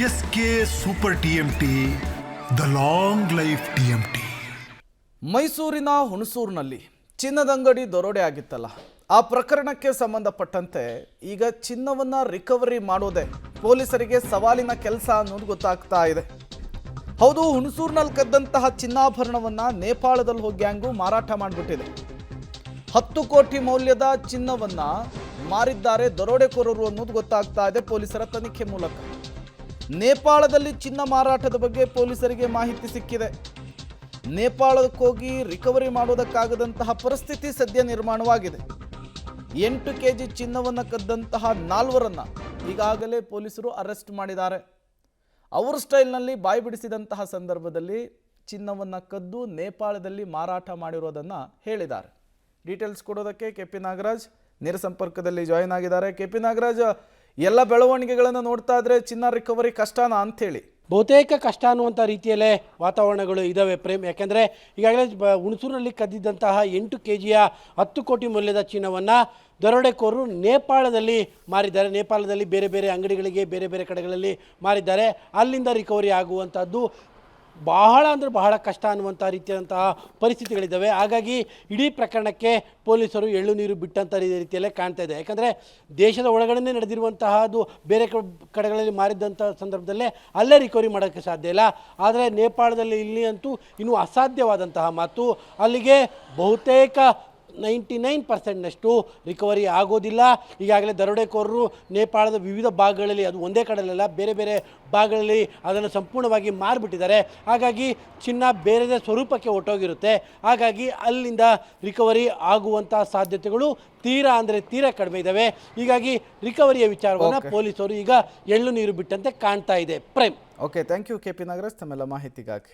S K super TMT, the long life TMT. ಮೈಸೂರಿನ ಹುಣಸೂರಿನಲ್ಲಿ ಚಿನ್ನದಂಗಡಿ ದರೋಡೆ ಆಗಿತ್ತಲ್ಲ, ಆ ಪ್ರಕರಣಕ್ಕೆ ಸಂಬಂಧಪಟ್ಟಂತೆ ಈಗ ಚಿನ್ನವನ್ನ ರಿಕವರಿ ಮಾಡೋದೇ ಪೊಲೀಸರಿಗೆ ಸವಾಲಿನ ಕೆಲಸ ಅನ್ನೋದು ಗೊತ್ತಾಗ್ತಾ ಇದೆ. ಹೌದು, ಹುಣಸೂರಿನಲ್ಲಿ ಕದ್ದಂತಹ ಚಿನ್ನಾಭರಣವನ್ನ ನೇಪಾಳದಲ್ಲಿ ಹೋಗಿ ಗ್ಯಾಂಗು ಮಾರಾಟ ಮಾಡಿಬಿಟ್ಟಿದೆ. 10 ಕೋಟಿ ಮೌಲ್ಯದ ಚಿನ್ನವನ್ನ ಮಾರಿದ್ದಾರೆ ದರೋಡೆಕೋರರು ಅನ್ನೋದು ಗೊತ್ತಾಗ್ತಾ ಇದೆ ಪೊಲೀಸರ ತನಿಖೆ ಮೂಲಕ. ನೇಪಾಳದಲ್ಲಿ ಚಿನ್ನ ಮಾರಾಟದ ಬಗ್ಗೆ ಪೊಲೀಸರಿಗೆ ಮಾಹಿತಿ ಸಿಕ್ಕಿದೆ. ನೇಪಾಳಕ್ಕೆ ಹೋಗಿ ರಿಕವರಿ ಮಾಡೋದಕ್ಕಾಗದಂತಹ ಪರಿಸ್ಥಿತಿ ಸದ್ಯ ನಿರ್ಮಾಣವಾಗಿದೆ. 8 ಕೆಜಿ ಚಿನ್ನವನ್ನು ಕದ್ದಂತಹ 4ರನ್ನ ಈಗಾಗಲೇ ಪೊಲೀಸರು ಅರೆಸ್ಟ್ ಮಾಡಿದ್ದಾರೆ. ಅವರ ಸ್ಟೈಲ್ನಲ್ಲಿ ಬಾಯಿ ಬಿಡಿಸಿದಂತಹ ಸಂದರ್ಭದಲ್ಲಿ ಚಿನ್ನವನ್ನು ಕದ್ದು ನೇಪಾಳದಲ್ಲಿ ಮಾರಾಟ ಮಾಡಿರೋದನ್ನು ಹೇಳಿದ್ದಾರೆ. ಡೀಟೇಲ್ಸ್ ಕೊಡೋದಕ್ಕೆ ಕೆಪಿ ನಾಗರಾಜ್ ನೇರ ಸಂಪರ್ಕದಲ್ಲಿ ಜಾಯಿನ್ ಆಗಿದ್ದಾರೆ. ಕೆಪಿ ನಾಗರಾಜ್, ಎಲ್ಲ ಬೆಳವಣಿಗೆಗಳನ್ನು ನೋಡ್ತಾ ಇದ್ರೆ ಚಿನ್ನ ರಿಕವರಿ ಕಷ್ಟನಾ ಅಂಥೇಳಿ? ಬಹುತೇಕ ಕಷ್ಟ ಅನ್ನುವಂಥ ರೀತಿಯಲ್ಲೇ ವಾತಾವರಣಗಳು ಇದ್ದಾವೆ ಪ್ರೇಮ್. ಯಾಕೆಂದರೆ ಈಗಾಗಲೇ ಹುಣಸೂರಿನಲ್ಲಿ ಕದ್ದಿದ್ದಂತಹ 8 ಕೆಜಿಯ 10 ಕೋಟಿ ಮೌಲ್ಯದ ಚಿನ್ನವನ್ನು ದರೋಡೆಕೋರರು ನೇಪಾಳದಲ್ಲಿ ಮಾರಿದ್ದಾರೆ. ನೇಪಾಳದಲ್ಲಿ ಬೇರೆ ಬೇರೆ ಅಂಗಡಿಗಳಿಗೆ ಬೇರೆ ಬೇರೆ ಕಡೆಗಳಲ್ಲಿ ಮಾರಿದ್ದಾರೆ. ಅಲ್ಲಿಂದ ರಿಕವರಿ ಆಗುವಂಥದ್ದು ಬಹಳ ಅಂದರೆ ಬಹಳ ಕಷ್ಟ ಅನ್ನುವಂಥ ರೀತಿಯಾದಂತಹ ಪರಿಸ್ಥಿತಿಗಳಿದ್ದಾವೆ. ಹಾಗಾಗಿ ಇಡೀ ಪ್ರಕರಣಕ್ಕೆ ಪೊಲೀಸರು ಎಳ್ಳು ನೀರು ಬಿಟ್ಟಂಥ ರೀತಿಯಲ್ಲೇ ಕಾಣ್ತಾ ಇದೆ. ಯಾಕಂದರೆ ದೇಶದ ಒಳಗಡೆ ನಡೆದಿರುವಂತಹದ್ದು ಬೇರೆ ಕಡೆಗಳಲ್ಲಿ ಮಾರಿದಂಥ ಸಂದರ್ಭದಲ್ಲೇ ಅಲ್ಲೇ ರಿಕವರಿ ಮಾಡೋಕ್ಕೆ ಸಾಧ್ಯ ಇಲ್ಲ. ಆದರೆ ನೇಪಾಳದಲ್ಲಿ ಇಲ್ಲಿ ಅಂತೂ ಇನ್ನೂ ಅಸಾಧ್ಯವಾದಂತಹ ಮಾತು. ಅಲ್ಲಿಗೆ ಬಹುತೇಕ 99% ರಿಕವರಿ ಆಗೋದಿಲ್ಲ. ಈಗಾಗಲೇ ದರೋಡೆಕೋರರು ನೇಪಾಳದ ವಿವಿಧ ಭಾಗಗಳಲ್ಲಿ, ಅದು ಒಂದೇ ಕಡೆಯಲ್ಲ ಬೇರೆ ಬೇರೆ ಭಾಗಗಳಲ್ಲಿ ಅದನ್ನು ಸಂಪೂರ್ಣವಾಗಿ ಮಾರಿಬಿಟ್ಟಿದ್ದಾರೆ. ಹಾಗಾಗಿ ಚಿನ್ನ ಬೇರೆದೇ ಸ್ವರೂಪಕ್ಕೆ ಹೊರಟೋಗಿರುತ್ತೆ. ಹಾಗಾಗಿ ಅಲ್ಲಿಂದ ರಿಕವರಿ ಆಗುವಂಥ ಸಾಧ್ಯತೆಗಳು ತೀರಾ ಕಡಿಮೆ ಇದ್ದಾವೆ. ಹೀಗಾಗಿ ರಿಕವರಿಯ ವಿಚಾರವನ್ನು ಪೊಲೀಸರು ಈಗ ಎಳ್ಳು ನೀರು ಬಿಟ್ಟಂತೆ ಕಾಣ್ತಾ ಇದೆ Prem. Okay, thank you KP Nagaraj ತಮ್ಮೆಲ್ಲ ಮಾಹಿತಿಗಾಗಿ.